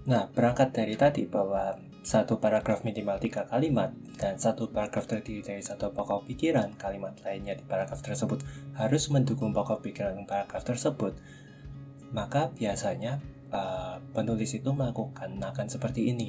Nah, berangkat dari tadi bahwa satu paragraf minimal 3 kalimat dan satu paragraf terdiri dari satu pokok pikiran, kalimat lainnya di paragraf tersebut harus mendukung pokok pikiran paragraf tersebut, maka biasanya penulis itu melakukan akan seperti ini.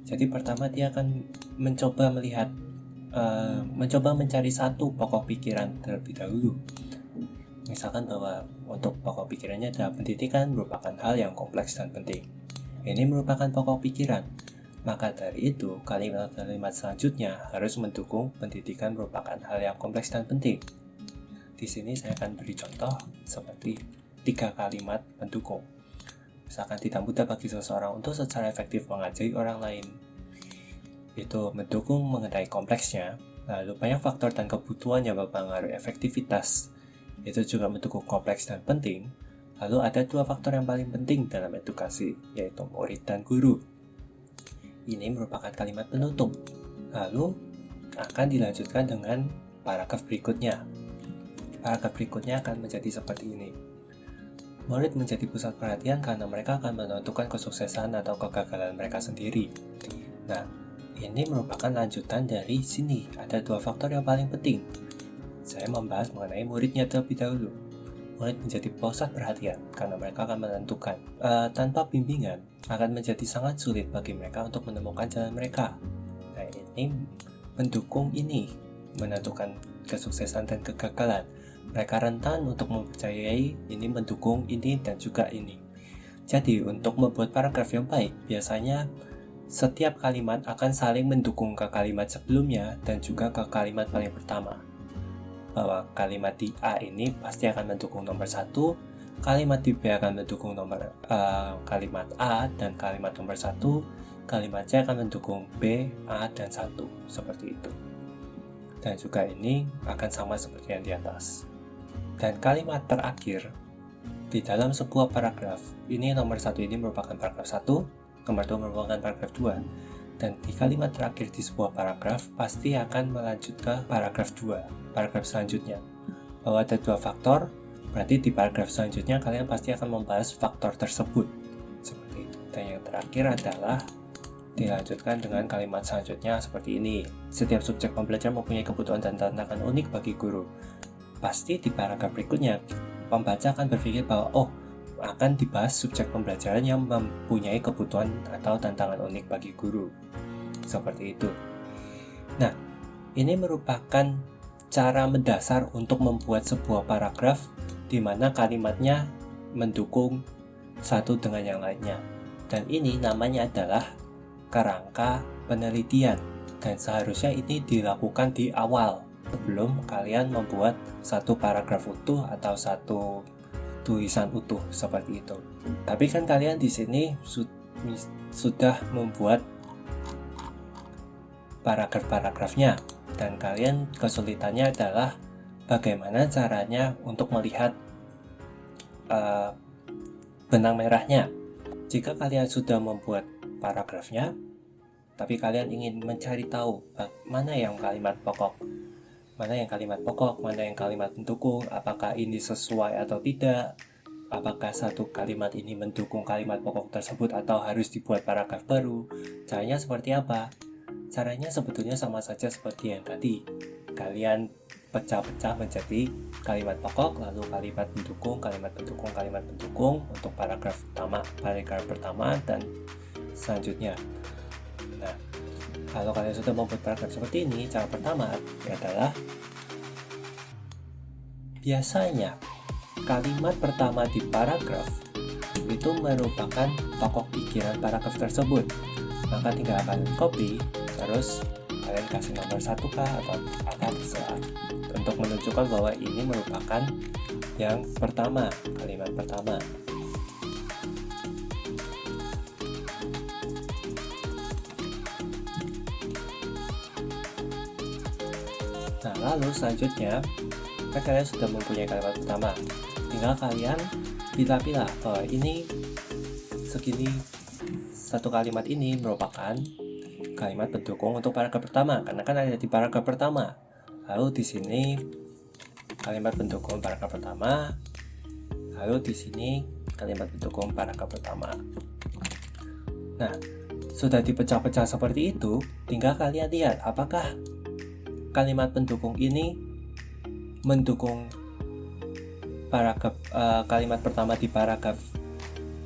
Jadi pertama dia akan mencoba mencari satu pokok pikiran terlebih dahulu. Misalkan bahwa untuk pokok pikirannya adalah pendidikan merupakan hal yang kompleks dan penting. Ini merupakan pokok pikiran. Maka dari itu, kalimat-kalimat selanjutnya harus mendukung pendidikan merupakan hal yang kompleks dan penting. Di sini saya akan beri contoh seperti 3 kalimat pendukung. Misalkan tidak mudah bagi seseorang untuk secara efektif mengajari orang lain. Itu mendukung mengenai kompleksnya, lalu banyak faktor dan kebutuhan yang mempengaruhi efektivitas. Itu juga mendukung kompleks dan penting. Lalu ada 2 faktor yang paling penting dalam edukasi, yaitu murid dan guru. Ini merupakan kalimat penutup. Lalu akan dilanjutkan dengan paragraf berikutnya. Paragraf berikutnya akan menjadi seperti ini. Murid menjadi pusat perhatian karena mereka akan menentukan kesuksesan atau kegagalan mereka sendiri. Nah, ini merupakan lanjutan dari sini. Ada 2 faktor yang paling penting. Saya membahas mengenai muridnya terlebih dahulu. Murid menjadi pusat perhatian karena mereka akan menentukan. Tanpa bimbingan, akan menjadi sangat sulit bagi mereka untuk menemukan jalan mereka. Nah, ini mendukung ini, menentukan kesuksesan dan kegagalan. Mereka rentan untuk mempercayai ini, mendukung ini, dan juga ini. Jadi, untuk membuat paragraf yang baik, biasanya setiap kalimat akan saling mendukung ke kalimat sebelumnya dan juga ke kalimat paling pertama. Bahwa kalimat di A ini pasti akan mendukung nomor 1, kalimat di B akan mendukung kalimat A, dan kalimat nomor 1, kalimat C akan mendukung B, A, dan 1. Seperti itu. Dan juga ini akan sama seperti yang di atas. Dan kalimat terakhir di dalam sebuah paragraf, ini nomor 1 ini merupakan paragraf 1, nomor 2 merupakan paragraf 2. Dan di kalimat terakhir di sebuah paragraf pasti akan melanjut ke paragraf 2, paragraf selanjutnya. Bahwa ada 2 faktor, berarti di paragraf selanjutnya kalian pasti akan membahas faktor tersebut. Seperti itu. Dan yang terakhir adalah dilanjutkan dengan kalimat selanjutnya seperti ini. Setiap subjek pembelajaran mempunyai kebutuhan dan tantangan unik bagi guru. Pasti di paragraf berikutnya, pembaca akan berpikir bahwa akan dibahas subjek pembelajaran yang mempunyai kebutuhan atau tantangan unik bagi guru. Seperti itu. Nah, ini merupakan cara mendasar untuk membuat sebuah paragraf di mana kalimatnya mendukung satu dengan yang lainnya. Dan ini namanya adalah kerangka penelitian. Dan seharusnya ini dilakukan di awal sebelum kalian membuat satu paragraf utuh atau satu tulisan utuh seperti itu. Tapi kan kalian di sini sudah membuat paragraf-paragrafnya, dan kalian kesulitannya adalah bagaimana caranya untuk melihat benang merahnya. Jika kalian sudah membuat paragrafnya, tapi kalian ingin mencari tahu mana yang kalimat pokok, mana yang kalimat pendukung, apakah ini sesuai atau tidak, apakah satu kalimat ini mendukung kalimat pokok tersebut atau harus dibuat paragraf baru. Caranya seperti apa? Caranya sebetulnya sama saja seperti yang tadi. Kalian pecah-pecah menjadi kalimat pokok, lalu kalimat pendukung untuk paragraf pertama dan selanjutnya. Nah, kalau kalian sudah membuat paragraf seperti ini, cara pertama adalah biasanya kalimat pertama di paragraf itu merupakan pokok pikiran paragraf tersebut. Maka tinggal kalian copy, terus kalian kasih nomor 1 kah atau apa terserah, untuk menunjukkan bahwa ini merupakan yang pertama, kalimat pertama. Nah, lalu selanjutnya kalian sudah mempunyai kalimat pertama, tinggal kalian pilih-pilih bahwa ini segini, satu kalimat ini merupakan kalimat pendukung untuk paragraf pertama karena kan ada di paragraf pertama. Lalu di sini kalimat pendukung paragraf pertama, lalu di sini kalimat pendukung paragraf pertama. Nah, sudah dipecah-pecah seperti itu, tinggal kalian lihat apakah kalimat pendukung ini mendukung kalimat pertama di paragraf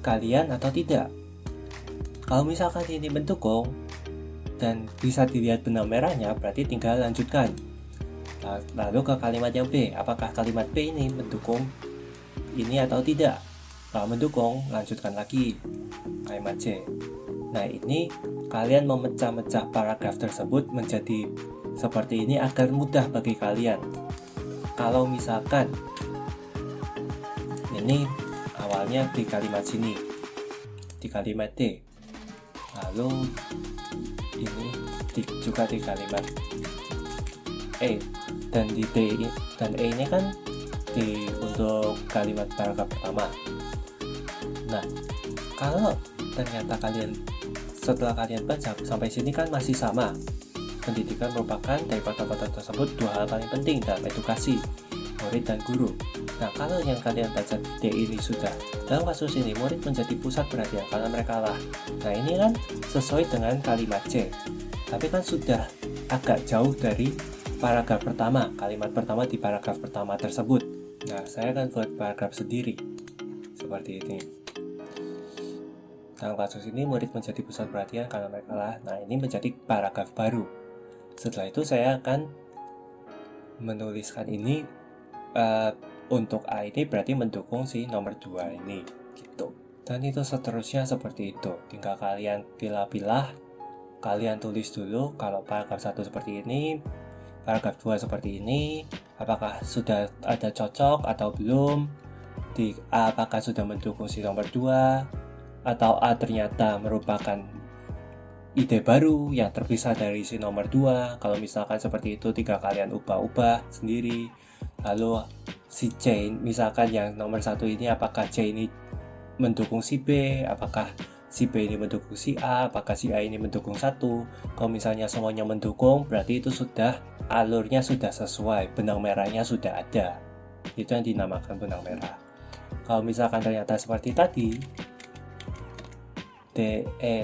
kalian atau tidak. Kalau misalkan ini mendukung dan bisa dilihat benang merahnya, berarti tinggal lanjutkan. Lalu ke kalimat yang B, apakah kalimat B ini mendukung ini atau tidak. Kalau mendukung, lanjutkan lagi kalimat C. Nah, ini kalian memecah-mecah paragraf tersebut menjadi seperti ini agar mudah bagi kalian. Kalau misalkan ini awalnya di kalimat sini, di kalimat D, lalu ini juga di kalimat E, dan di D dan E ini kan untuk kalimat paragraf pertama. Nah, kalau ternyata setelah kalian baca sampai sini kan masih sama, pendidikan merupakan dari kata-kata tersebut dua hal paling penting dalam edukasi murid dan guru. Nah, kalau yang kalian baca D ini sudah, dalam kasus ini murid menjadi pusat perhatian karena mereka lah. Nah, ini kan sesuai dengan kalimat C, tapi kan sudah agak jauh dari paragraf pertama, kalimat pertama di paragraf pertama tersebut. Nah, saya akan buat paragraf sendiri seperti ini. Dalam kasus ini murid menjadi pusat perhatian karena mereka lah. Nah, ini menjadi paragraf baru. Setelah itu saya akan menuliskan ini untuk A ini berarti mendukung si nomor 2 ini gitu. Dan itu seterusnya seperti itu. Tinggal kalian pilah-pilah, kalian tulis dulu kalau paragraf 1 seperti ini, paragraf 2 seperti ini, apakah sudah ada cocok atau belum, di A apakah sudah mendukung si nomor 2, atau A ternyata merupakan ide baru yang terpisah dari si nomor 2. Kalau misalkan seperti itu, tinggal kalian ubah-ubah sendiri. Lalu si C misalkan yang nomor 1 ini, apakah C ini mendukung si B, apakah si B ini mendukung si A, apakah si A ini mendukung 1. Kalau misalnya semuanya mendukung, berarti itu sudah alurnya sudah sesuai, benang merahnya sudah ada. Itu yang dinamakan benang merah. Kalau misalkan ternyata seperti tadi,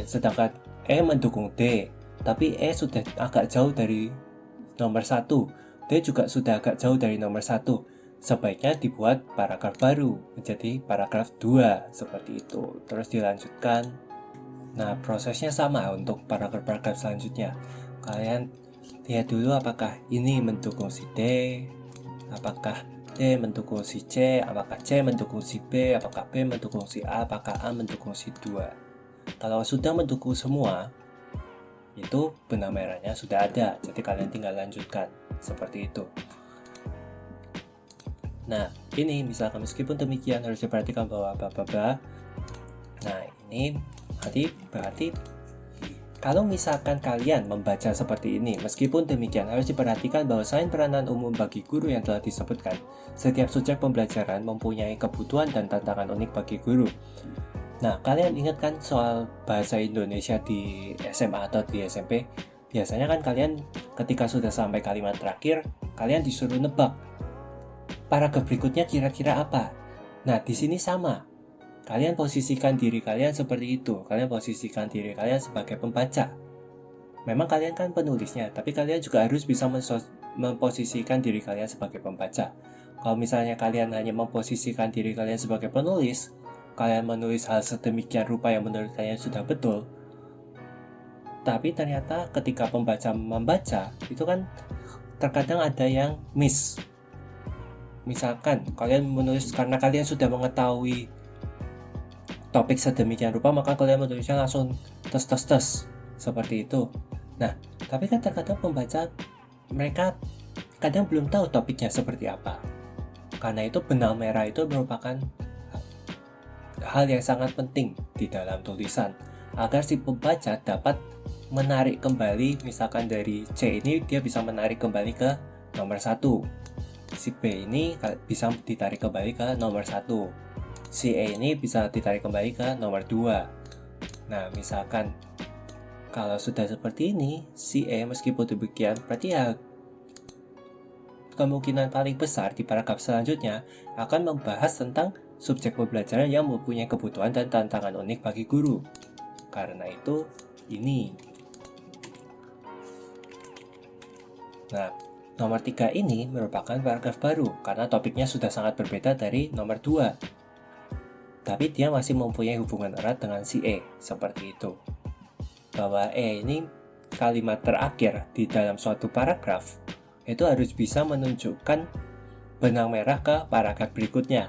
sedangkan E mendukung D, tapi E sudah agak jauh dari nomor 1, D juga sudah agak jauh dari nomor 1, sebaiknya dibuat paragraf baru menjadi paragraf 2 seperti itu, terus dilanjutkan. Nah, prosesnya sama untuk paragraf-paragraf selanjutnya. Kalian lihat dulu apakah ini mendukung si D, apakah D mendukung si C, apakah C mendukung si B, apakah B mendukung si A, apakah A mendukung si 2. Kalau sudah mendukung semua, itu benang merahnya sudah ada, jadi kalian tinggal lanjutkan seperti itu. Nah, ini misalkan meskipun demikian harus diperhatikan bahwa bla. Nah, ini berarti kalau misalkan kalian membaca seperti ini, meskipun demikian harus diperhatikan bahwa selain peranan umum bagi guru yang telah disebutkan, setiap subjek pembelajaran mempunyai kebutuhan dan tantangan unik bagi guru. Nah, kalian ingat kan soal bahasa Indonesia di SMA atau di SMP? Biasanya kan kalian ketika sudah sampai kalimat terakhir, kalian disuruh nebak paragraf berikutnya kira-kira apa. Nah, di sini sama. Kalian posisikan diri kalian seperti itu. Kalian posisikan diri kalian sebagai pembaca. Memang kalian kan penulisnya, tapi kalian juga harus bisa memposisikan diri kalian sebagai pembaca. Kalau misalnya kalian hanya memposisikan diri kalian sebagai penulis, kalian menulis hal sedemikian rupa yang menurut kalian sudah betul, tapi ternyata ketika pembaca membaca, itu kan terkadang ada yang miss. Misalkan kalian menulis karena kalian sudah mengetahui topik sedemikian rupa, maka kalian menulisnya langsung tes seperti itu. Nah, tapi kan terkadang pembaca mereka kadang belum tahu topiknya seperti apa. Karena itu benang merah itu merupakan hal yang sangat penting di dalam tulisan agar si pembaca dapat menarik kembali, misalkan dari C ini dia bisa menarik kembali ke nomor 1, si B ini bisa ditarik kembali ke nomor 1, si E ini bisa ditarik kembali ke nomor 2. Nah, misalkan kalau sudah seperti ini, si E meskipun demikian berarti ya kemungkinan paling besar di paragraf selanjutnya akan membahas tentang subjek pembelajaran yang mempunyai kebutuhan dan tantangan unik bagi guru. Karena itu, ini. Nah, nomor 3 ini merupakan paragraf baru karena topiknya sudah sangat berbeda dari nomor 2. Tapi dia masih mempunyai hubungan erat dengan si E, seperti itu. Bahwa E ini kalimat terakhir di dalam suatu paragraf itu harus bisa menunjukkan benang merah ke paragraf berikutnya.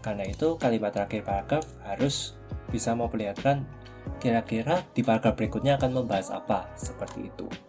Karena itu kalimat terakhir paragraf harus bisa memperlihatkan kira-kira di paragraf berikutnya akan membahas apa, seperti itu.